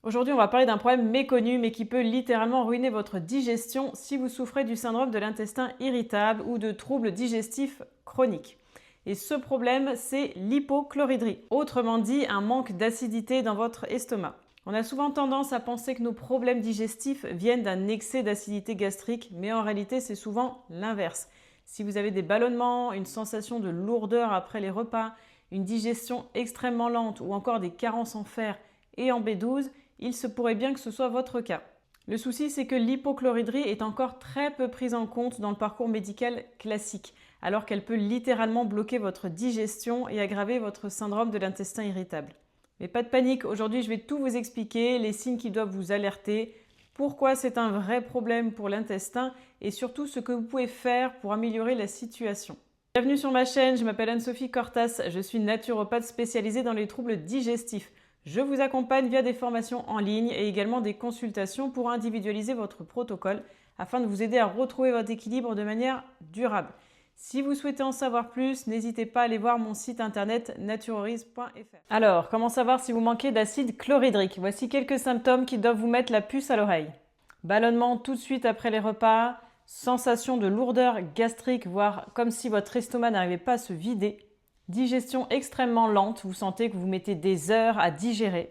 Aujourd'hui, on va parler d'un problème méconnu mais qui peut littéralement ruiner votre digestion si vous souffrez du syndrome de l'intestin irritable ou de troubles digestifs chroniques. Et ce problème, c'est l'hypochloridrie, autrement dit un manque d'acidité dans votre estomac. On a souvent tendance à penser que nos problèmes digestifs viennent d'un excès d'acidité gastrique, mais en réalité, c'est souvent l'inverse. Si vous avez des ballonnements, une sensation de lourdeur après les repas, une digestion extrêmement lente ou encore des carences en fer et en B12, il se pourrait bien que ce soit votre cas. Le souci, c'est que l'hypochloridrie est encore très peu prise en compte dans le parcours médical classique, alors qu'elle peut littéralement bloquer votre digestion et aggraver votre syndrome de l'intestin irritable. Mais pas de panique, aujourd'hui je vais tout vous expliquer, les signes qui doivent vous alerter, pourquoi c'est un vrai problème pour l'intestin et surtout ce que vous pouvez faire pour améliorer la situation. Bienvenue sur ma chaîne, je m'appelle Anne-Sophie Cortas, je suis naturopathe spécialisée dans les troubles digestifs. Je vous accompagne via des formations en ligne et également des consultations pour individualiser votre protocole afin de vous aider à retrouver votre équilibre de manière durable. Si vous souhaitez en savoir plus, n'hésitez pas à aller voir mon site internet naturorise.fr. Alors, comment savoir si vous manquez d'acide chlorhydrique? Voici quelques symptômes qui doivent vous mettre la puce à l'oreille. Ballonnement tout de suite après les repas, sensation de lourdeur gastrique, voire comme si votre estomac n'arrivait pas à se vider. Digestion extrêmement lente, vous sentez que vous mettez des heures à digérer.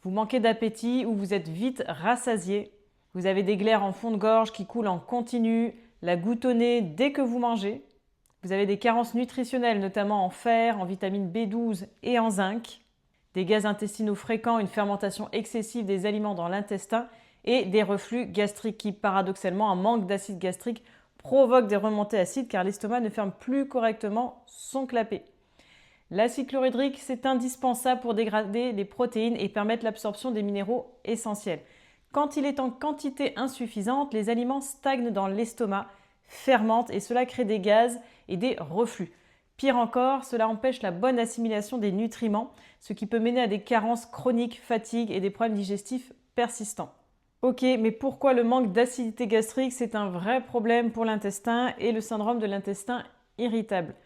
Vous manquez d'appétit ou vous êtes vite rassasié. Vous avez des glaires en fond de gorge qui coulent en continu, la goutte au nez dès que vous mangez. Vous avez des carences nutritionnelles, notamment en fer, en vitamine B12 et en zinc. Des gaz intestinaux fréquents, une fermentation excessive des aliments dans l'intestin et des reflux gastriques qui, paradoxalement, un manque d'acide gastrique provoque des remontées acides car l'estomac ne ferme plus correctement son clapet. L'acide chlorhydrique, c'est indispensable pour dégrader les protéines et permettre l'absorption des minéraux essentiels. Quand il est en quantité insuffisante, les aliments stagnent dans l'estomac, fermentent et cela crée des gaz et des reflux. Pire encore, cela empêche la bonne assimilation des nutriments, ce qui peut mener à des carences chroniques, fatigue et des problèmes digestifs persistants. Ok, mais pourquoi le manque d'acidité gastrique, c'est un vrai problème pour l'intestin et le syndrome de l'intestin irritable?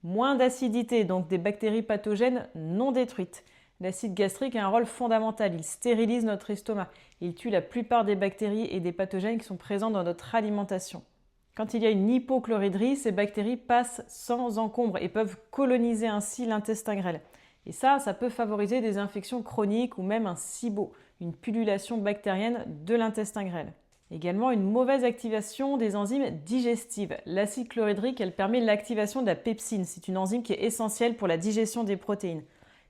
Moins d'acidité, donc des bactéries pathogènes non détruites. L'acide gastrique a un rôle fondamental, il stérilise notre estomac. Il tue la plupart des bactéries et des pathogènes qui sont présents dans notre alimentation. Quand il y a une hypochloridrie, ces bactéries passent sans encombre et peuvent coloniser ainsi l'intestin grêle. Et ça peut favoriser des infections chroniques ou même un SIBO, une pullulation bactérienne de l'intestin grêle. Également une mauvaise activation des enzymes digestives. L'acide chlorhydrique, elle permet l'activation de la pepsine. C'est une enzyme qui est essentielle pour la digestion des protéines.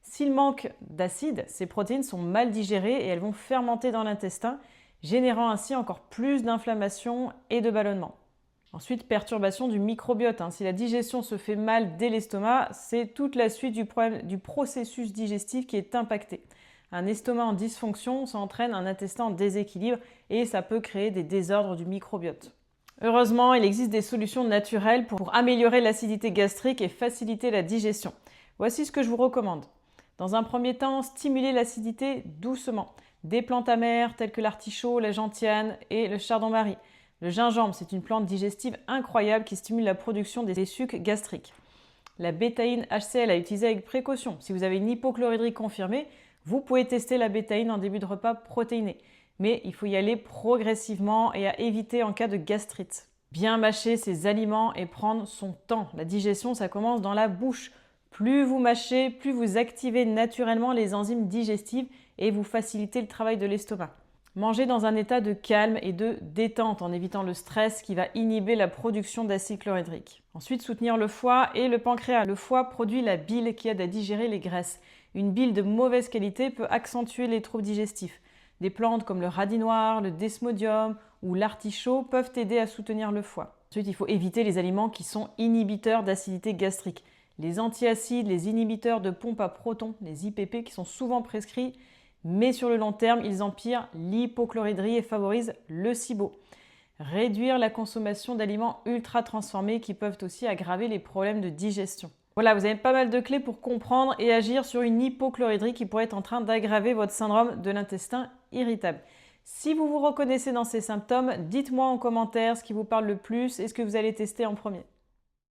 S'il manque d'acide, ces protéines sont mal digérées et elles vont fermenter dans l'intestin, générant ainsi encore plus d'inflammation et de ballonnement. Ensuite, perturbation du microbiote. Si la digestion se fait mal dès l'estomac, c'est toute la suite du processus digestif qui est impacté. Un estomac en dysfonction, ça entraîne un intestin en déséquilibre et ça peut créer des désordres du microbiote. Heureusement, il existe des solutions naturelles pour améliorer l'acidité gastrique et faciliter la digestion. Voici ce que je vous recommande. Dans un premier temps, stimulez l'acidité doucement. Des plantes amères telles que l'artichaut, la gentiane et le chardon-marie. Le gingembre, c'est une plante digestive incroyable qui stimule la production des sucs gastriques. La bétaïne HCl à utiliser avec précaution. Si vous avez une hypochloridrie confirmée, vous pouvez tester la bétaïne en début de repas protéiné, mais il faut y aller progressivement et à éviter en cas de gastrite. Bien mâcher ces aliments et prendre son temps. La digestion, ça commence dans la bouche. Plus vous mâchez, plus vous activez naturellement les enzymes digestives et vous facilitez le travail de l'estomac. Mangez dans un état de calme et de détente en évitant le stress qui va inhiber la production d'acide chlorhydrique. Ensuite, soutenir le foie et le pancréas. Le foie produit la bile qui aide à digérer les graisses. Une bile de mauvaise qualité peut accentuer les troubles digestifs. Des plantes comme le radis noir, le desmodium ou l'artichaut peuvent aider à soutenir le foie. Ensuite, il faut éviter les aliments qui sont inhibiteurs d'acidité gastrique. Les antiacides, les inhibiteurs de pompe à protons, les IPP qui sont souvent prescrits, mais sur le long terme, ils empirent l'hypochloridrie et favorisent le SIBO. Réduire la consommation d'aliments ultra transformés qui peuvent aussi aggraver les problèmes de digestion. Voilà, vous avez pas mal de clés pour comprendre et agir sur une hypochloridrie qui pourrait être en train d'aggraver votre syndrome de l'intestin irritable. Si vous vous reconnaissez dans ces symptômes, dites-moi en commentaire ce qui vous parle le plus et ce que vous allez tester en premier.